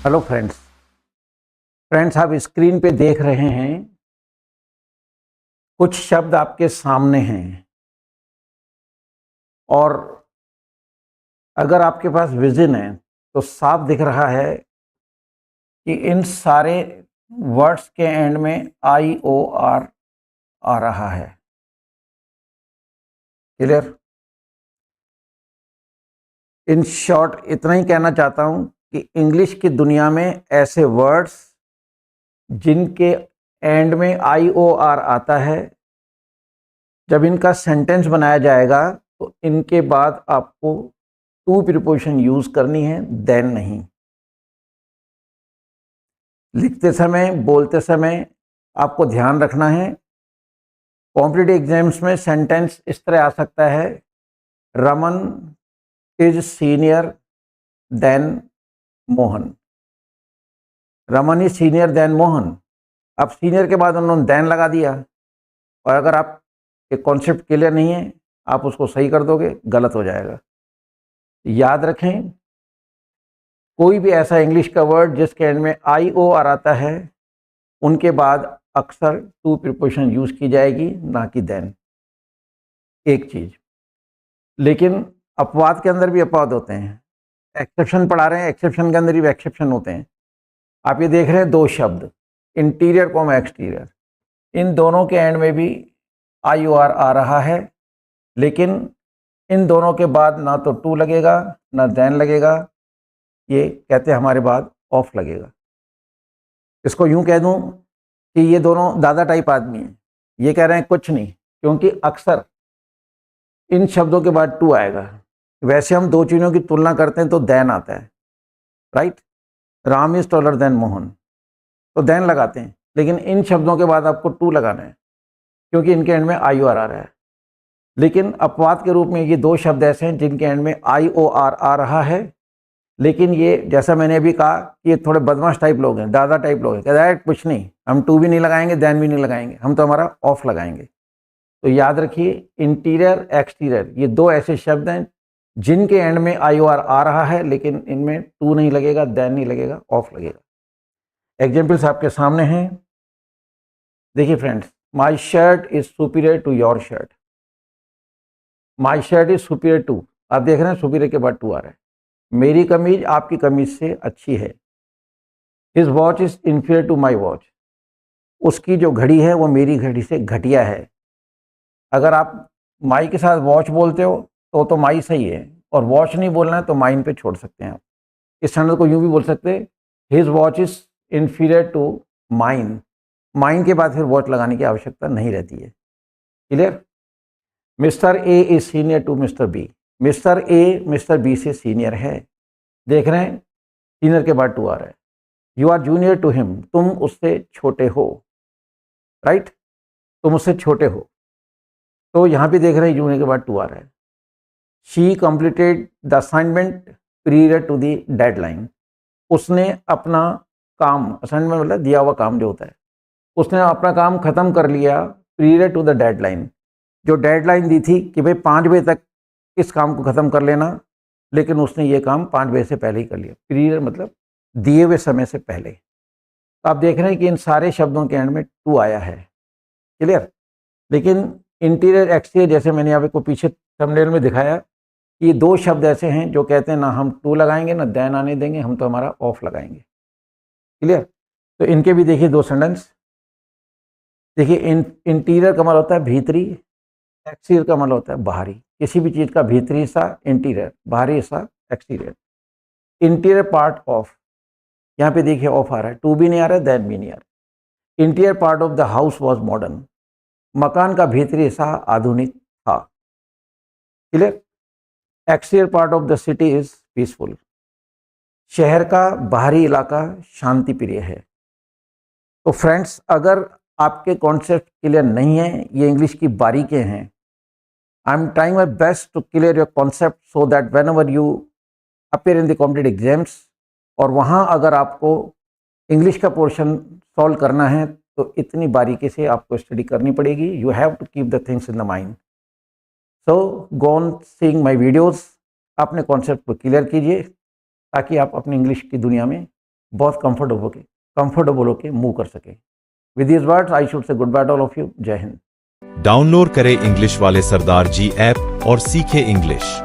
Hello friends. आप screen पे देख रहे हैं, कुछ शब्द आपके सामने हैं और अगर आपके पास विजन है तो साफ दिख रहा है कि इन सारे वर्ड्स के एंड में IOR आ रहा है। क्लियर? इन शॉर्ट इतना ही कहना चाहता हूं कि इंग्लिश की दुनिया में ऐसे वर्ड्स जिनके एंड में IOR आता है, जब इनका सेंटेंस बनाया जाएगा तो इनके बाद आपको टू प्रीपोजिशन यूज करनी है, देन नहीं। लिखते समय, बोलते समय आपको ध्यान रखना है। कॉम्पिटिटिव एग्जाम्स में सेंटेंस इस तरह आ सकता है, Raman is senior then Mohan. Raman is senior then Mohan. अब सीनियर के बाद उन्होंने देन लगा दिया, और अगर आप एक कॉन्सेप्ट क्लियर नहीं है, आप उसको सही कर दोगे, गलत हो जाएगा। याद रखें, कोई भी ऐसा इंग्लिश का वर्ड जिसके एंड में IOR आता है, उनके बाद अक्सर टू प्रीपोजिशन यूज की जाएगी, ना कि देन। एक चीज, लेकिन अपवाद के अंदर भी अपवाद होते हैं। एक्सेप्शन पढ़ा रहे हैं, एक्सेप्शन के अंदर भी एक्सेप्शन होते हैं। आप ये देख रहे हैं दो शब्द, इंटीरियर कॉमा एक्सटीरियर, इन दोनों के एंड में भी IOR आ रहा है, लेकिन इन दोनों के बाद ना तो टू लगेगा ना देन लगेगा। ये कहते हैं हमारे बाद ऑफ लगेगा। इसको यूं कह दूं कि ये दोनों दादा टाइप आदमी हैं। ये कह रहे हैं कुछ नहीं, क्योंकि अक्सर इन शब्दों के बाद टू आएगा। वैसे हम दो चीज़ों की तुलना करते हैं तो देन आता है, right. Ram is taller than Mohan, तो देन लगाते हैं, लेकिन इन शब्दों के बाद आपको टू लगाना है, क्योंकि इनके एंड में IOR आ रहा है। लेकिन अपवाद के रूप में ये दो शब्द ऐसे हैं जिनके एंड में IOR आ रहा है, लेकिन ये जैसा मैंने अभी कहा कि ये थोड़े बदमाश टाइप लोग हैं, दादा टाइप लोग हैं। कहता है कुछ नहीं, हम टू भी नहीं लगाएंगे, देन भी नहीं लगाएंगे, हम तो हमारा ऑफ लगाएंगे। तो याद रखिए, इंटीरियर एक्सटीरियर ये दो ऐसे शब्द हैं जिनके एंड में IOR आ रहा है, लेकिन इनमें टू नहीं लगेगा, देन नहीं लगेगा, ऑफ लगेगा। एग्जाम्पल्स आपके सामने हैं, देखिए friends. My shirt is superior to your shirt. My shirt is superior to, आप देख रहे हैं सुपीरियर के बाद टू आ रहा है। मेरी कमीज आपकी कमीज से अच्छी है। His watch is inferior to my watch. उसकी जो घड़ी है वो मेरी घड़ी से घटिया है। अगर आप माई के साथ वॉच बोलते हो तो माई सही है, और वॉच नहीं बोलना है तो माइन पे छोड़ सकते हैं आप। इस स्टैंडर्ड को यूं भी बोल सकते हैं, his watch is inferior to mine. Mine के बाद फिर वॉच लगाने की आवश्यकता नहीं रहती है। Clear? Mister A is senior to mister B. Mister A mister B से सीनियर है। देख रहे हैं, सीनियर के बाद टू आ रहा है। You are junior to him, तुम उससे छोटे हो, राइट। तुम उससे छोटे हो, तो यहां पे देख रहे हैं जूनियर के बाद टू आ रहा है। She completed the assignment period to the deadline. उसने अपना काम, असाइनमेंट मतलब दिया हुआ काम जो होता है, उसने अपना काम खत्म कर लिया पीरियड टू द डेडलाइन। जो डेडलाइन दी थी कि भाई 5 बजे तक इस काम को खत्म कर लेना, लेकिन उसने ये काम 5 बजे से पहले ही कर लिया। पीरियड मतलब दिए हुए समय से पहले। तो आप देख रहे हैं कि इन सारे शब्दों के एंड में टू आया है। क्लियर? लेकिन इंटीरियर एक्सटीरियर, जैसे मैंने आपको पीछे थंबनेल में दिखाया, ये दो शब्द ऐसे हैं जो कहते हैं ना हम टू लगाएंगे ना देन आने देंगे, हम तो हमारा ऑफ लगाएंगे। क्लियर? तो इनके भी देखिए दो सेंटेंस। देखिए, इंटीरियर का मतलब होता है भीतरी, एक्सटीरियर का मतलब होता है बाहरी। किसी भी चीज़ का भीतरी हिस्सा इंटीरियर, बाहरी हिस्सा एक्सटीरियर। इंटीरियर पार्ट ऑफ, यहाँ पे देखिए ऑफ आ रहा है, टू भी नहीं आ रहा है, देन भी नहीं आ रहा। Interior part of the house was modern. मकान का भीतरी हिस्सा आधुनिक था। Clear? Exterior part of the city is peaceful. शहर का बाहरी इलाका शांति प्रिय है। तो फ्रेंड्स, अगर आपके कॉन्सेप्ट क्लियर नहीं है, ये इंग्लिश की बारीकियां हैं। I am trying my best to clear your concept so that whenever you appear in the competitive exams, और वहाँ अगर आपको इंग्लिश का पोर्शन सॉल्व करना है तो इतनी बारीकी से आपको स्टडी करनी पड़ेगी। You have to keep the things in the mind. So go on seeing my videos, अपने कॉन्सेप्ट को क्लियर कीजिए ताकि आप अपनी इंग्लिश की दुनिया में बहुत कंफर्टेबल होके मूव कर सके। With this words I should say good bye all of you. जय हिंद। डाउनलोड करें इंग्लिश वाले सरदार जी ऐप और सीखें इंग्लिश।